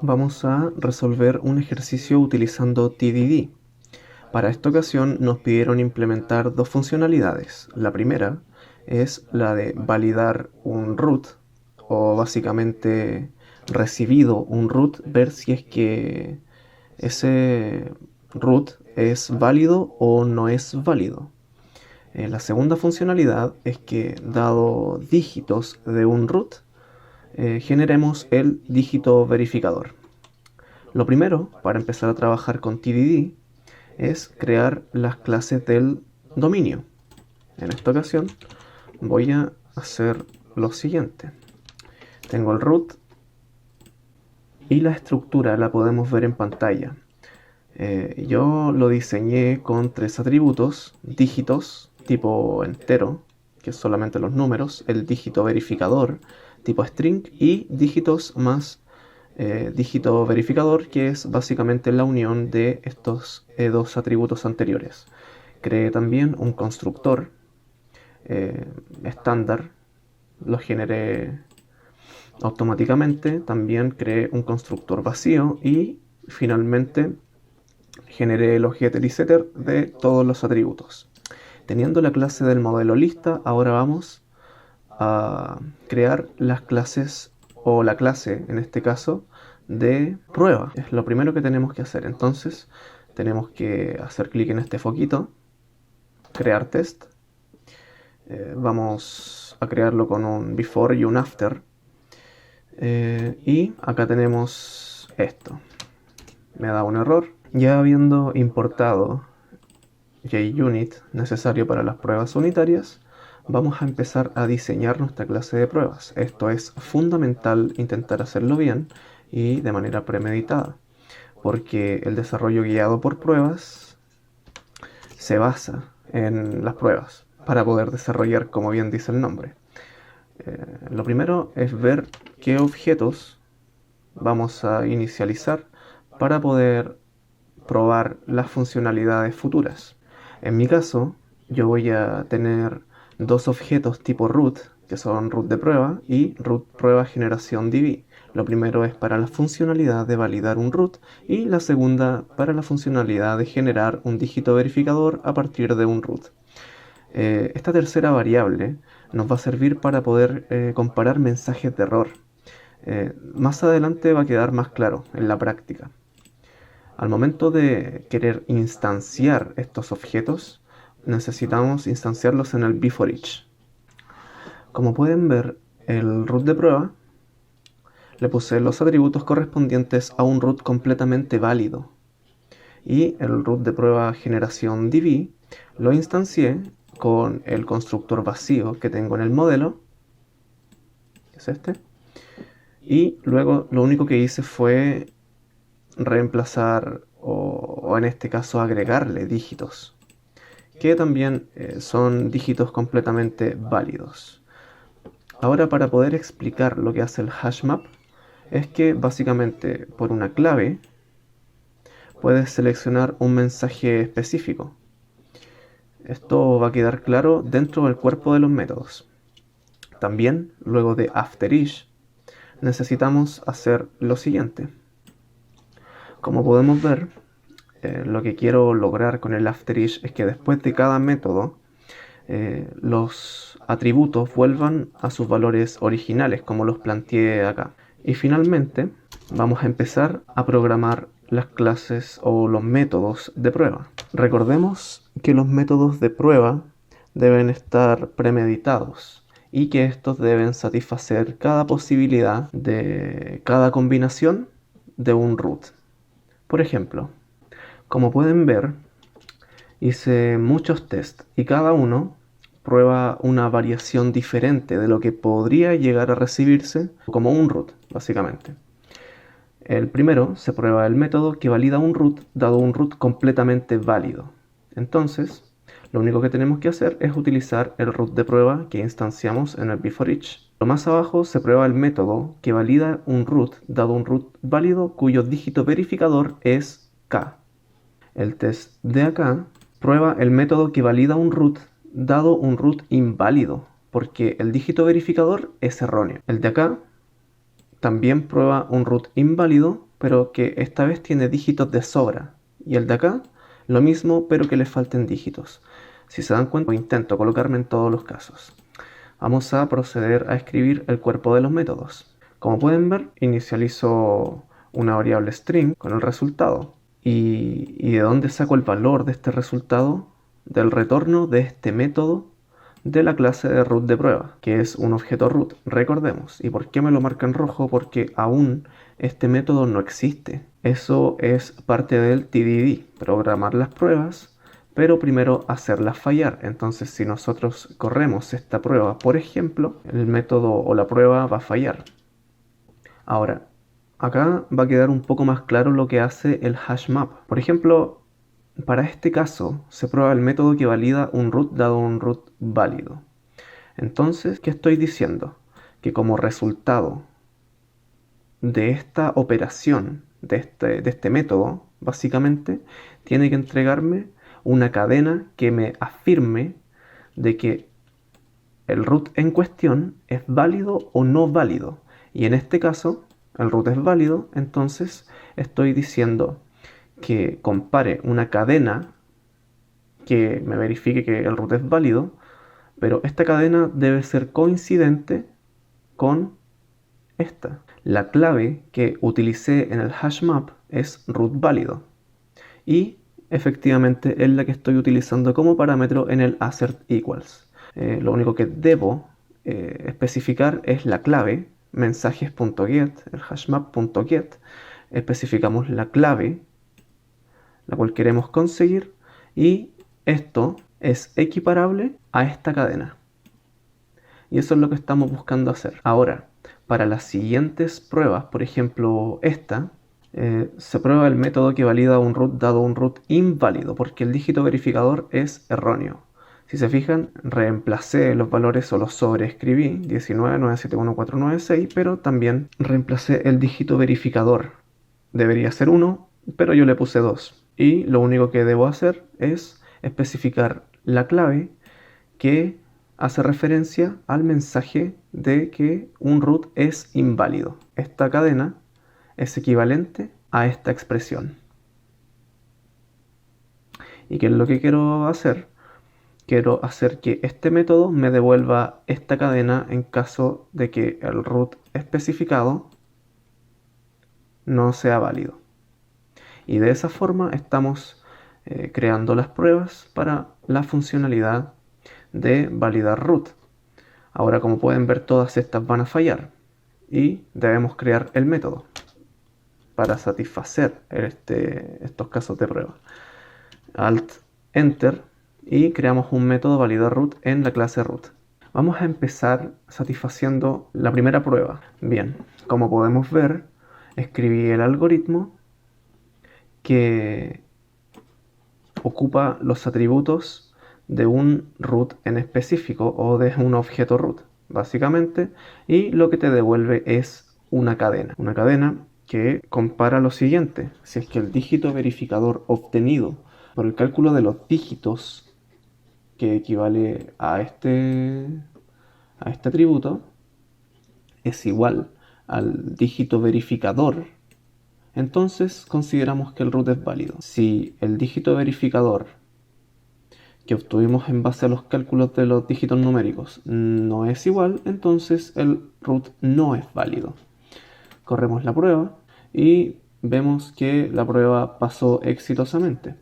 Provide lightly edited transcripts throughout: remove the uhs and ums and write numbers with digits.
Vamos a resolver un ejercicio utilizando TDD. Para esta ocasión nos pidieron implementar dos funcionalidades. La primera es la de validar un root, o básicamente recibido un root, ver si es que ese root es válido o no es válido. La segunda funcionalidad es que, dado dígitos de un root, generemos el dígito verificador. Lo primero, para empezar a trabajar con TDD, es crear las clases del dominio. En esta ocasión voy a hacer lo siguiente. Tengo el root y la estructura la podemos ver en pantalla. Yo lo diseñé con tres atributos: dígitos tipo entero, que es solamente los números, el dígito verificador tipo string y dígitos más dígito verificador, que es básicamente la unión de estos dos atributos anteriores. Creé también un constructor estándar, lo generé automáticamente. También creé un constructor vacío y finalmente generé los getter y setter de todos los atributos. Teniendo la clase del modelo lista, ahora vamos a crear las clases, o la clase en este caso, de prueba. Es lo primero que tenemos que hacer. Entonces tenemos que hacer clic en este foquito, crear test. Vamos a crearlo con un before y un after. Y acá tenemos esto. Me da un error. Ya habiendo importado JUnit necesario para las pruebas unitarias, vamos a empezar a diseñar nuestra clase de pruebas. Esto es fundamental, intentar hacerlo bien y de manera premeditada, porque el desarrollo guiado por pruebas se basa en las pruebas para poder desarrollar, como bien dice el nombre. Lo primero es ver qué objetos vamos a inicializar para poder probar las funcionalidades futuras. En mi caso, yo voy a tener dos objetos tipo root, que son root de prueba y root prueba generación DB. Lo primero es para la funcionalidad de validar un root y la segunda para la funcionalidad de generar un dígito verificador a partir de un root. Esta tercera variable nos va a servir para poder comparar mensajes de error. Más adelante va a quedar más claro en la práctica. Al momento de querer instanciar estos objetos, necesitamos instanciarlos en el before each. Como pueden ver, el root de prueba le puse los atributos correspondientes a un root completamente válido. Y el root de prueba generación DB lo instancié con el constructor vacío que tengo en el modelo, que es este. Y luego lo único que hice fue reemplazar o en este caso agregarle dígitos, que también son dígitos completamente válidos. Ahora, para poder explicar lo que hace el hashmap, es que básicamente por una clave puedes seleccionar un mensaje específico. Esto va a quedar claro dentro del cuerpo de los métodos. También, luego de after each, necesitamos hacer lo siguiente. Como podemos ver, lo que quiero lograr con el after each es que después de cada método los atributos vuelvan a sus valores originales, como los planteé acá. Y finalmente vamos a empezar a programar las clases o los métodos de prueba. Recordemos que los métodos de prueba deben estar premeditados y que estos deben satisfacer cada posibilidad de cada combinación de un root. Por ejemplo, como pueden ver, hice muchos tests y cada uno prueba una variación diferente de lo que podría llegar a recibirse como un root, básicamente. El primero se prueba el método que valida un root, dado un root completamente válido. Entonces, lo único que tenemos que hacer es utilizar el root de prueba que instanciamos en el before each. Lo más abajo se prueba el método que valida un root, dado un root válido cuyo dígito verificador es k. El test de acá prueba el método que valida un root, dado un root inválido, porque el dígito verificador es erróneo. El de acá también prueba un root inválido, pero que esta vez tiene dígitos de sobra. Y el de acá, lo mismo, pero que le falten dígitos. Si se dan cuenta, intento colocarme en todos los casos. Vamos a proceder a escribir el cuerpo de los métodos. Como pueden ver, inicializo una variable string con el resultado. ¿Y de dónde saco el valor de este resultado? Del retorno de este método de la clase de root de prueba, que es un objeto root, recordemos. ¿Y por qué me lo marca en rojo? Porque aún este método no existe. Eso es parte del TDD, programar las pruebas, pero primero hacerlas fallar. Entonces, si nosotros corremos esta prueba, por ejemplo, el método o la prueba va a fallar. Ahora, acá va a quedar un poco más claro lo que hace el hash map. Por ejemplo, para este caso se prueba el método que valida un root dado un root válido. Entonces, ¿qué estoy diciendo? Que como resultado de esta operación, de este método, básicamente, tiene que entregarme una cadena que me afirme de que el root en cuestión es válido o no válido. Y en este caso, el root es válido, entonces estoy diciendo que compare una cadena que me verifique que el root es válido, pero esta cadena debe ser coincidente con esta. La clave que utilicé en el hash map es root válido y efectivamente es la que estoy utilizando como parámetro en el assert equals. Lo único que debo especificar es la clave mensajes.get, el hashmap.get. Especificamos la clave la cual queremos conseguir y esto es equiparable a esta cadena. Y eso es lo que estamos buscando hacer. Ahora, para las siguientes pruebas, por ejemplo esta, se prueba el método que valida un root dado un root inválido, porque el dígito verificador es erróneo. Si se fijan, reemplacé los valores o los sobreescribí, 19971496, pero también reemplacé el dígito verificador. Debería ser 1, pero yo le puse 2. Y lo único que debo hacer es especificar la clave que hace referencia al mensaje de que un root es inválido. Esta cadena es equivalente a esta expresión. ¿Y qué es lo que quiero hacer? Quiero hacer que este método me devuelva esta cadena en caso de que el root especificado no sea válido. Y de esa forma estamos creando las pruebas para la funcionalidad de validar root. Ahora, como pueden ver, todas estas van a fallar y debemos crear el método para satisfacer estos casos de prueba. Alt Enter y creamos un método validar root en la clase root. Vamos a empezar satisfaciendo la primera prueba. Bien, como podemos ver, escribí el algoritmo que ocupa los atributos de un root en específico o de un objeto root, básicamente, y lo que te devuelve es una cadena que compara lo siguiente: si es que el dígito verificador obtenido por el cálculo de los dígitos, que equivale a este atributo, es igual al dígito verificador, entonces consideramos que el root es válido. Si el dígito verificador que obtuvimos en base a los cálculos de los dígitos numéricos no es igual, entonces el root no es válido. Corremos la prueba y vemos que la prueba pasó exitosamente.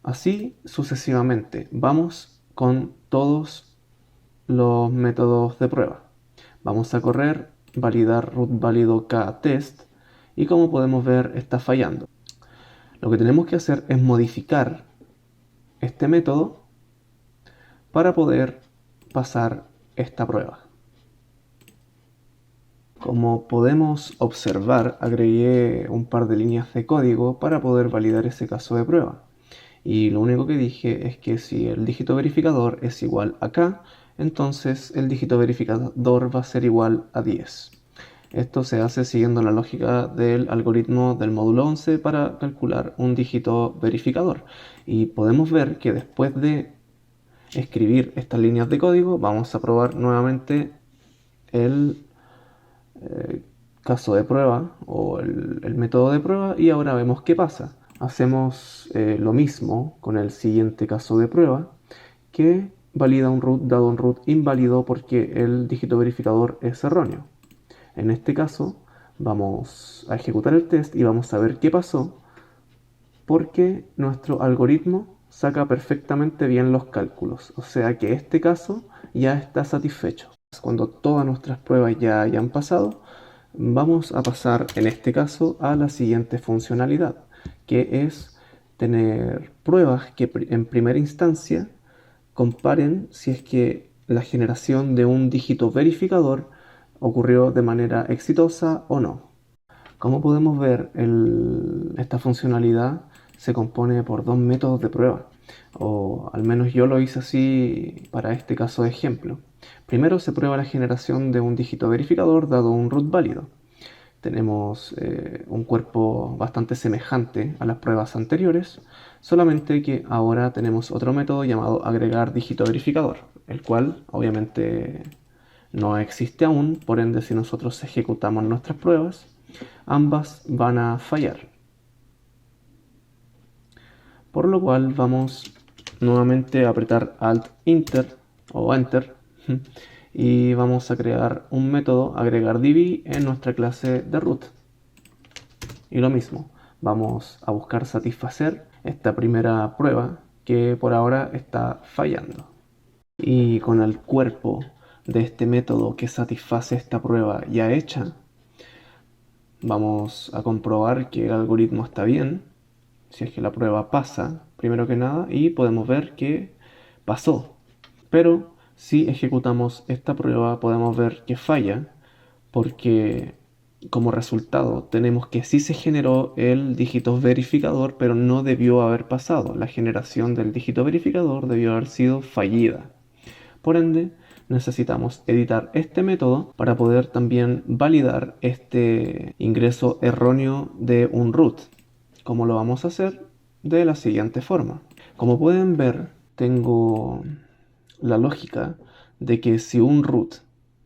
Así sucesivamente. Vamos con todos los métodos de prueba. Vamos a correr validar root válido k-test y como podemos ver está fallando. Lo que tenemos que hacer es modificar este método para poder pasar esta prueba. Como podemos observar, agregué un par de líneas de código para poder validar ese caso de prueba. Y lo único que dije es que si el dígito verificador es igual a k, entonces el dígito verificador va a ser igual a 10. Esto se hace siguiendo la lógica del algoritmo del módulo 11 para calcular un dígito verificador. Y podemos ver que después de escribir estas líneas de código, vamos a probar nuevamente el caso de prueba o el método de prueba y ahora vemos qué pasa. Hacemos lo mismo con el siguiente caso de prueba que valida un root dado un root inválido porque el dígito verificador es erróneo. En este caso vamos a ejecutar el test y vamos a ver qué pasó porque nuestro algoritmo saca perfectamente bien los cálculos. O sea que este caso ya está satisfecho. Cuando todas nuestras pruebas ya hayan pasado, vamos a pasar en este caso a la siguiente funcionalidad, que es tener pruebas que en primera instancia comparen si es que la generación de un dígito verificador ocurrió de manera exitosa o no. Como podemos ver, esta funcionalidad se compone por dos métodos de prueba, o al menos yo lo hice así para este caso de ejemplo. Primero se prueba la generación de un dígito verificador dado un root válido. Tenemos un cuerpo bastante semejante a las pruebas anteriores, solamente que ahora tenemos otro método llamado agregar dígito verificador, el cual obviamente no existe aún, por ende si nosotros ejecutamos nuestras pruebas, ambas van a fallar. Por lo cual vamos nuevamente a apretar Alt Enter o Enter y vamos a crear un método agregar DB en nuestra clase de root. Y lo mismo, vamos a buscar satisfacer esta primera prueba que por ahora está fallando. Y con el cuerpo de este método que satisface esta prueba ya hecha, vamos a comprobar que el algoritmo está bien, si es que la prueba pasa, primero que nada, y podemos ver que pasó. Pero si ejecutamos esta prueba podemos ver que falla, porque como resultado tenemos que sí se generó el dígito verificador, pero no debió haber pasado. La generación del dígito verificador debió haber sido fallida. Por ende, necesitamos editar este método para poder también validar este ingreso erróneo de un root. ¿Cómo lo vamos a hacer? De la siguiente forma. Como pueden ver, tengo la lógica de que si un root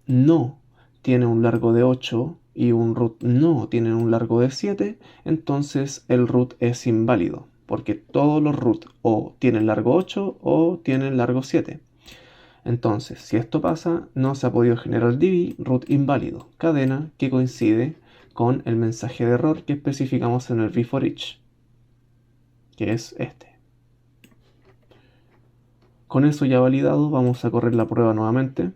no tiene un largo de 8 y un root no tiene un largo de 7, entonces el root es inválido, porque todos los root o tienen largo 8 o tienen largo 7. Entonces, si esto pasa, no se ha podido generar DB root inválido, cadena que coincide con el mensaje de error que especificamos en el before each, que es este. Con eso ya validado, vamos a correr la prueba nuevamente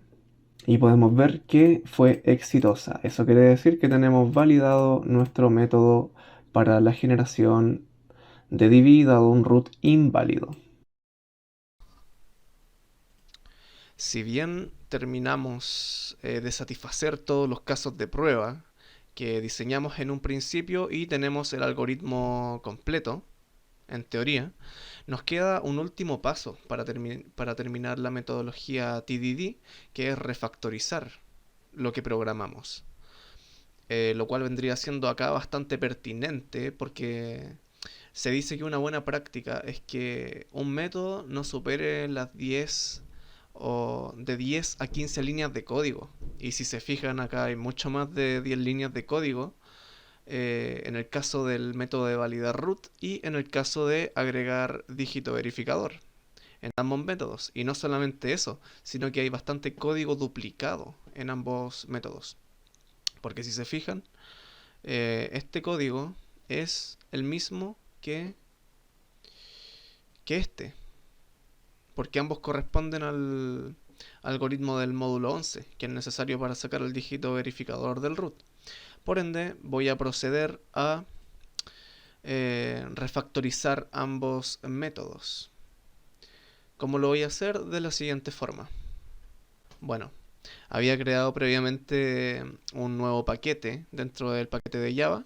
y podemos ver que fue exitosa. Eso quiere decir que tenemos validado nuestro método para la generación de DB dado un root inválido. Si bien terminamos de satisfacer todos los casos de prueba que diseñamos en un principio y tenemos el algoritmo completo, en teoría, nos queda un último paso para terminar la metodología TDD, que es refactorizar lo que programamos. Lo cual vendría siendo acá bastante pertinente porque se dice que una buena práctica es que un método no supere las 10 o de 10 a 15 líneas de código. Y si se fijan acá hay mucho más de 10 líneas de código en el caso del método de validar root y en el caso de agregar dígito verificador en ambos métodos. Y no solamente eso, sino que hay bastante código duplicado en ambos métodos. Porque si se fijan, este código es el mismo que este, porque ambos corresponden al algoritmo del módulo 11, que es necesario para sacar el dígito verificador del root. Por ende, voy a proceder a refactorizar ambos métodos. ¿Cómo lo voy a hacer? De la siguiente forma. Bueno, había creado previamente un nuevo paquete dentro del paquete de Java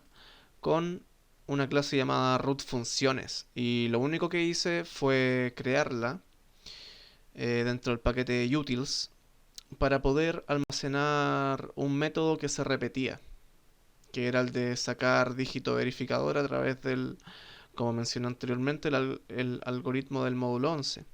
con una clase llamada root funciones, y lo único que hice fue crearla dentro del paquete utils para poder almacenar un método que se repetía, que era el de sacar dígito verificador a través del, como mencioné anteriormente, el algoritmo del módulo 11.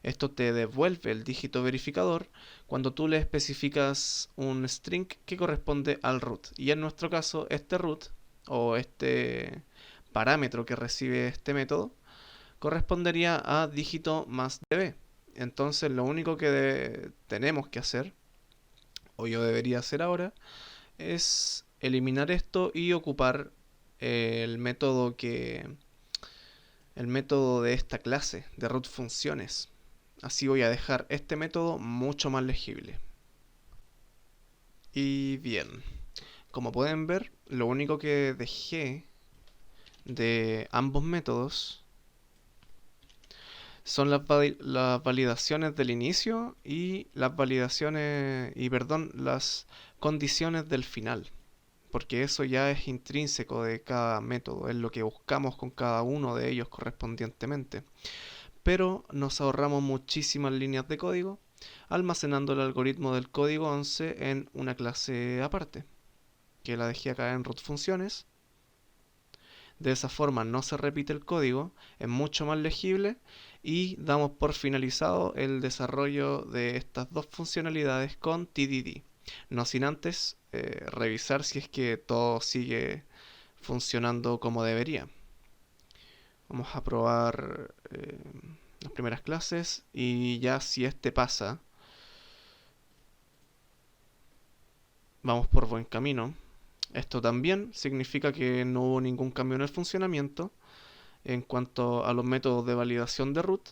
Esto te devuelve el dígito verificador cuando tú le especificas un string que corresponde al root. Y en nuestro caso, este root o este parámetro que recibe este método correspondería a dígito más db. Entonces lo único que tenemos que hacer, o yo debería hacer ahora, es eliminar esto y ocupar el método el método de esta clase de root funciones. Así voy a dejar este método mucho más legible. Y bien, como pueden ver, lo único que dejé de ambos métodos son las validaciones del inicio y las las condiciones del final, porque eso ya es intrínseco de cada método, es lo que buscamos con cada uno de ellos correspondientemente. Pero nos ahorramos muchísimas líneas de código almacenando el algoritmo del código 11 en una clase aparte, que la dejé acá en root funciones. De esa forma no se repite el código, es mucho más legible y damos por finalizado el desarrollo de estas dos funcionalidades con TDD. No sin antes revisar si es que todo sigue funcionando como debería. Vamos a probar las primeras clases y ya si este pasa, vamos por buen camino. Esto también significa que no hubo ningún cambio en el funcionamiento en cuanto a los métodos de validación de root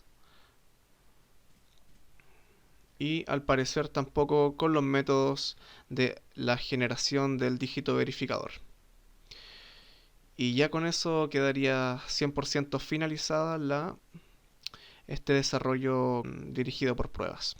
y al parecer tampoco con los métodos de la generación del dígito verificador. Y ya con eso quedaría 100% finalizada este desarrollo dirigido por pruebas.